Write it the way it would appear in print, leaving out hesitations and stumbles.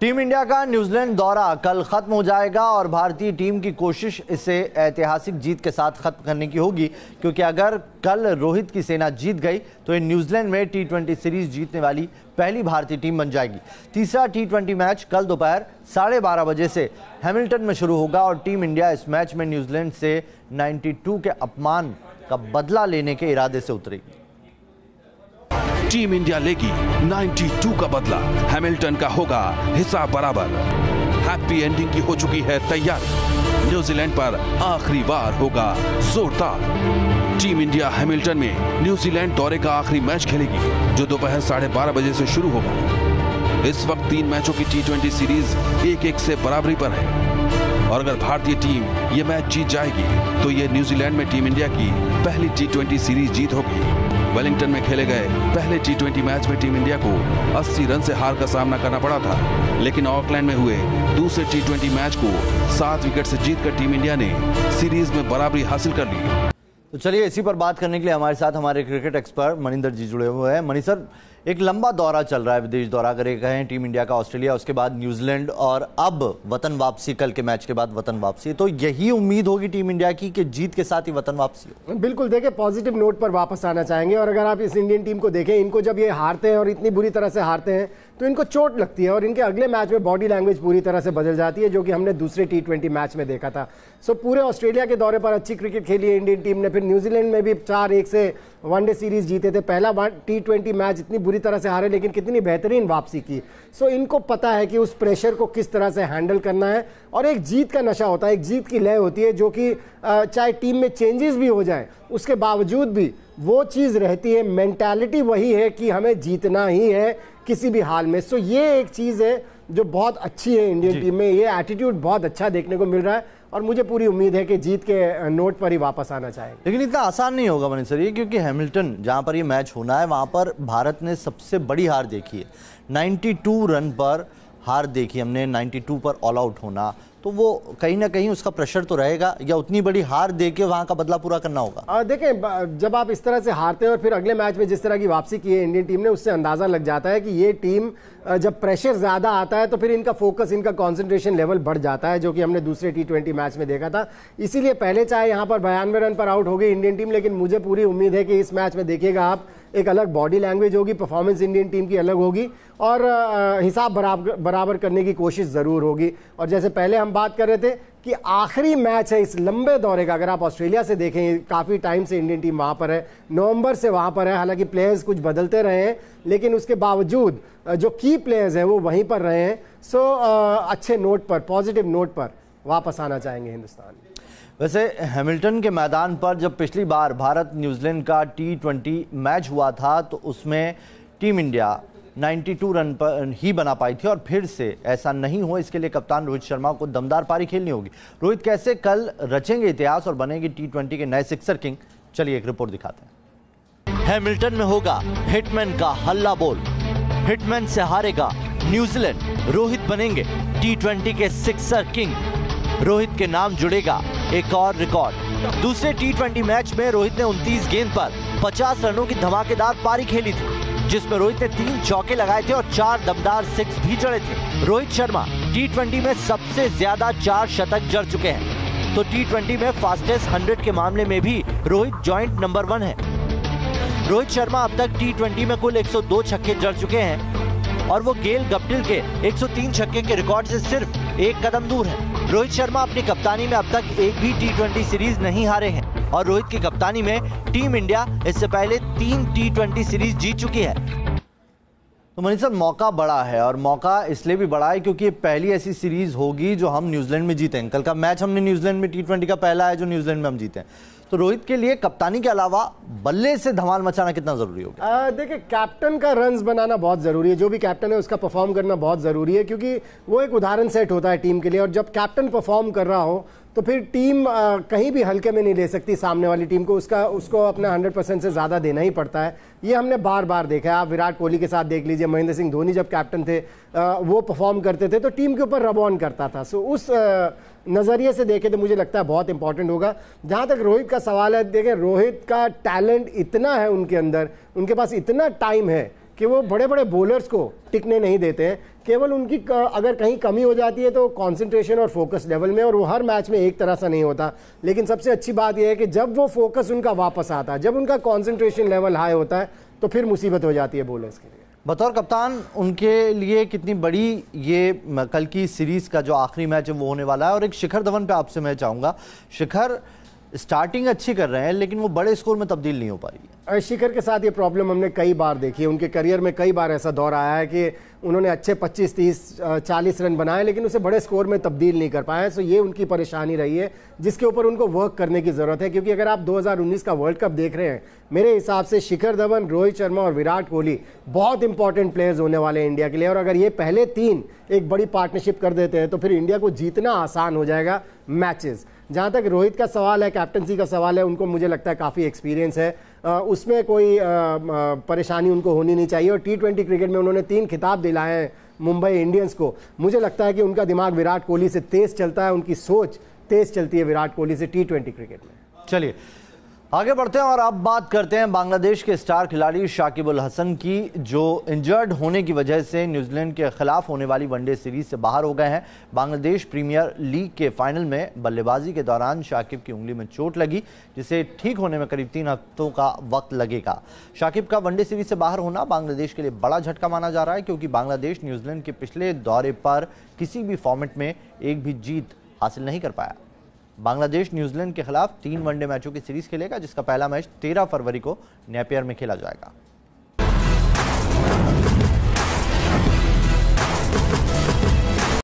Team India का New Zealand दौरा कल खत्म हो जाएगा और भारतीय टीम की कोशिश इसे ऐतिहासिक जीत के साथ खत्म करने की होगी, क्योंकि अगर कल रोहित की सेना जीत गई तो ये न्यूजीलैंड में T20 सीरीज जीतने वाली पहली भारतीय टीम बन जाएगी। तीसरा T20 मैच कल दोपहर 12:30 बजे से हैमिल्टन में शुरू होगा और टीम इंडिया इस मैच में न्यूजीलैंड से 92 के अपमान का बदला लेने के इरादे से उतरेगी। टीम इंडिया लेगी 92 का बदला, हैमिल्टन का होगा हिसाब बराबर। हैप्पी एंडिंग की हो चुकी है तैयारी, न्यूजीलैंड पर आखिरी वार होगा जोरदार। टीम इंडिया हैमिल्टन में न्यूजीलैंड दौरे का आखिरी मैच खेलेगी जो दोपहर 12:30 बजे से शुरू होगा। इस वक्त 3 मैचों की T20 सीरीज 1-1 से बराबरी पर है और अगर भारतीय टीम ये मैच जीत जाएगी तो ये न्यूजीलैंड में टीम इंडिया की पहली T20 सीरीज जीत होगी। वेलिंगटन में खेले गए पहले T20 मैच में टीम इंडिया को 80 रन से हार का सामना करना पड़ा था, लेकिन ऑकलैंड में हुए दूसरे T20 मैच को 7 विकेट से जीतकर टीम इंडिया ने सीरीज में बराबरी हासिल कर ली। तो चलिए इसी पर बात करने के लिए हमारे साथ हमारे क्रिकेट एक्सपर्ट मनिंदर जी जुड़े हुए हैं। मनी सर, एक लंबा दौरा चल रहा है, विदेश दौरा अगर एक कहें टीम इंडिया का, ऑस्ट्रेलिया, उसके बाद न्यूजीलैंड और अब वतन वापसी, कल के मैच के बाद वतन वापसी। तो यही उम्मीद होगी टीम इंडिया की कि जीत के साथ ही वतन वापसी हो। बिल्कुल, देखिए पॉजिटिव नोट पर वापस आना चाहेंगे और अगर आप इस इंडियन टीम को देखें, इनको जब ये हारते हैं और इतनी बुरी तरह से हारते हैं तो इनको चोट लगती है और इनके अगले मैच में बॉडी लैंग्वेज पूरी तरह से बदल जाती है, जो कि हमने दूसरे T20 मैच में देखा था। सो पूरे ऑस्ट्रेलिया के दौरे पर अच्छी क्रिकेट खेली है इंडियन टीम ने, फिर न्यूजीलैंड में भी 4-1 से वनडे सीरीज जीते थे। पहला T20 मैच इतनी बुरी तरह से हारे लेकिन कितनी बेहतरीन वापसी की। सो इनको पता है कि उस प्रेशर को किस तरह से हैंडल करना है और एक जीत का नशा होता है, एक जीत की लय होती है, जो कि चाहे टीम में चेंजेस भी हो जाए उसके बावजूद भी वो चीज़ रहती है, मेंटालिटी वही है कि हमें जीतना ही है किसी भी हाल में। सो ये एक चीज़ है जो बहुत अच्छी है इंडियन टीम में, ये एटीट्यूड बहुत अच्छा देखने को मिल रहा है और मुझे पूरी उम्मीद है कि जीत के नोट पर ही वापस आना चाहेंगे। लेकिन इतना आसान नहीं होगा मनीष सर ये, क्योंकि हैमिल्टन जहां पर ये मैच होना है वहां पर भारत ने सबसे बड़ी हार देखी है, 92 रन पर हार देखी हमने, 92 पर ऑल आउट होना, तो वो कहीं ना कहीं उसका प्रेशर तो रहेगा, या उतनी बड़ी हार देके वहां का बदला पूरा करना होगा। देखें, जब आप इस तरह से हारते हैं और फिर अगले मैच में जिस तरह की वापसी की है इंडियन टीम ने, उससे अंदाजा लग जाता है कि ये टीम जब प्रेशर ज्यादा आता है तो फिर इनका फोकस, इनका कंसंट्रेशन लेवल बढ़ जाता है, जो कि हमने दूसरे T20 मैच में देखा था। इसीलिए पहले चाहे यहां पर 92 रन पर आउट हो गई इंडियन टीम, लेकिन मुझे पूरी उम्मीद है कि इस मैच में देखिएगा आप, एक अलग बॉडी लैंग्वेज होगी, परफॉर्मेंस इंडियन टीम की अलग होगी और हिसाब बराबर करने की कोशिश ज़रूर होगी। और जैसे पहले हम बात कर रहे थे कि आखिरी मैच है इस लंबे दौरे का, अगर आप ऑस्ट्रेलिया से देखें काफ़ी टाइम से इंडियन टीम वहाँ पर है, नवंबर से वहाँ पर है, हालांकि प्लेयर्स कुछ बदलते रहे हैं लेकिन उसके बावजूद जो की प्लेयर्स हैं वो वहीं पर रहे हैं। सो अच्छे नोट पर, पॉजिटिव नोट पर वापस आना चाहेंगे हिंदुस्तान। वैसे हैमिल्टन के मैदान पर जब पिछली बार भारत न्यूजीलैंड का T20 मैच हुआ था तो उसमें टीम इंडिया 92 रन पर ही बना पाई थी और फिर से ऐसा नहीं हो, इसके लिए कप्तान रोहित शर्मा को दमदार पारी खेलनी होगी। रोहित कैसे कल रचेंगे इतिहास और बनेंगे T20 के नए सिक्सर किंग, चलिए एक रिपोर्ट दिखाते हैं। हैमिल्टन में होगा हिटमैन का हल्ला बोल, हिटमैन से हारेगा न्यूजीलैंड, रोहित बनेंगे T20 के सिक्सर किंग, रोहित के नाम जुड़ेगा एक और रिकॉर्ड। दूसरे T20 मैच में रोहित ने 29 गेंद पर 50 रनों की धमाकेदार पारी खेली थी, जिसमें रोहित ने 3 चौके लगाए थे और 4 दमदार 6 भी जड़े थे। रोहित शर्मा T20 में सबसे ज्यादा 4 शतक जड़ चुके हैं, तो T20 में फास्टेस्ट 100 के मामले में भी रोहित जॉइंट नंबर 1 है। रोहित शर्मा अब तक T20 में कुल 102 छक्के जड़ चुके हैं और वो गेल गप्टिल के 103 छक्के के रिकॉर्ड से सिर्फ 1 कदम दूर है। रोहित शर्मा अपनी कप्तानी में अब तक एक भी T20 सीरीज नहीं हारे हैं और रोहित की कप्तानी में टीम इंडिया इससे पहले 3 T20 सीरीज जीत चुकी है। तो मनीष सर, मौका बड़ा है और मौका इसलिए भी बड़ा है क्योंकि ये पहली ऐसी सीरीज होगी जो हम न्यूजीलैंड में जीते हैं। कल का मैच हमने न्यूजीलैंड में T20 का पहला है जो न्यूजीलैंड में हम जीते हैं। तो रोहित के लिए कप्तानी के अलावा बल्ले से धमाल मचाना कितना जरूरी होगा? देखिए, कैप्टन का रन्स बनाना बहुत जरूरी है, जो भी कैप्टन है उसका परफॉर्म करना बहुत जरूरी है, क्योंकि वो एक उदाहरण सेट होता है टीम के लिए। और जब कैप्टन परफॉर्म कर रहा हो तो फिर टीम कहीं भी हल्के में नहीं ले सकती सामने वाली टीम को, उसको अपना 100% से ज़्यादा देना ही पड़ता है। ये हमने बार बार देखा है, आप विराट कोहली के साथ देख लीजिए, महेंद्र सिंह धोनी जब कैप्टन थे वो परफॉर्म करते थे तो टीम के ऊपर रब ऑन करता था। सो उस नज़रिए से देखें तो मुझे लगता है बहुत इंपॉर्टेंट होगा। जहाँ तक रोहित का सवाल है, देखें रोहित का टैलेंट इतना है उनके अंदर, उनके पास इतना टाइम है कि वो बड़े बड़े बॉलर्स को टिकने नहीं देते हैं। केवल उनकी अगर कहीं कमी हो जाती है तो कंसंट्रेशन और फोकस लेवल में, और वो हर मैच में एक तरह सा नहीं होता। लेकिन सबसे अच्छी बात यह है कि जब वो फोकस उनका वापस आता है, जब उनका कंसंट्रेशन लेवल हाई होता है, तो फिर मुसीबत हो जाती है बॉलर्स के लिए। बतौर कप्तान उनके लिए कितनी बड़ी ये कल की सीरीज का जो आखिरी मैच है वो होने वाला है। और एक शिखर धवन पे आपसे मैं चाहूंगा, शिखर स्टार्टिंग अच्छी कर रहे हैं लेकिन वो बड़े स्कोर में तब्दील नहीं हो पा रही है। शिखर के साथ ये प्रॉब्लम हमने कई बार देखी है। उनके करियर में कई बार ऐसा दौर आया है कि उन्होंने अच्छे 25, 30, 40 रन बनाए लेकिन उसे बड़े स्कोर में तब्दील नहीं कर पाए। सो ये उनकी परेशानी रही है जिसके ऊपर उनको वर्क करने की ज़रूरत है। क्योंकि अगर आप 2019 का वर्ल्ड कप देख रहे हैं, मेरे हिसाब से शिखर धवन, रोहित शर्मा और विराट कोहली बहुत इंपॉर्टेंट प्लेयर्स होने वाले हैं इंडिया के लिए। और अगर ये पहले तीन एक बड़ी पार्टनरशिप कर देते हैं तो फिर इंडिया को जीतना आसान हो जाएगा मैचेस। जहाँ तक रोहित का सवाल है, कैप्टनसी का सवाल है, उनको मुझे लगता है काफ़ी एक्सपीरियंस है, उसमें कोई परेशानी उनको होनी नहीं चाहिए। और T20 क्रिकेट में उन्होंने 3 खिताब दिलाए हैं मुंबई इंडियंस को। मुझे लगता है कि उनका दिमाग विराट कोहली से तेज़ चलता है, उनकी सोच तेज़ चलती है विराट कोहली से T20 क्रिकेट में। चलिए आगे बढ़ते हैं और अब बात करते हैं बांग्लादेश के स्टार खिलाड़ी शाकिब अल हसन की, जो इंजर्ड होने की वजह से न्यूजीलैंड के खिलाफ होने वाली वनडे सीरीज से बाहर हो गए हैं। बांग्लादेश प्रीमियर लीग के फाइनल में बल्लेबाजी के दौरान शाकिब की उंगली में चोट लगी, जिसे ठीक होने में करीब 3 हफ्तों का वक्त लगेगा। शाकिब का वनडे सीरीज से बाहर होना बांग्लादेश के लिए बड़ा झटका माना जा रहा है, क्योंकि बांग्लादेश न्यूजीलैंड के पिछले दौरे पर किसी भी फॉर्मेट में एक भी जीत हासिल नहीं कर पाया। बांग्लादेश न्यूजीलैंड के खिलाफ 3 वनडे मैचों की सीरीज खेलेगा, जिसका पहला मैच 13 फरवरी को नेपियर में खेला जाएगा।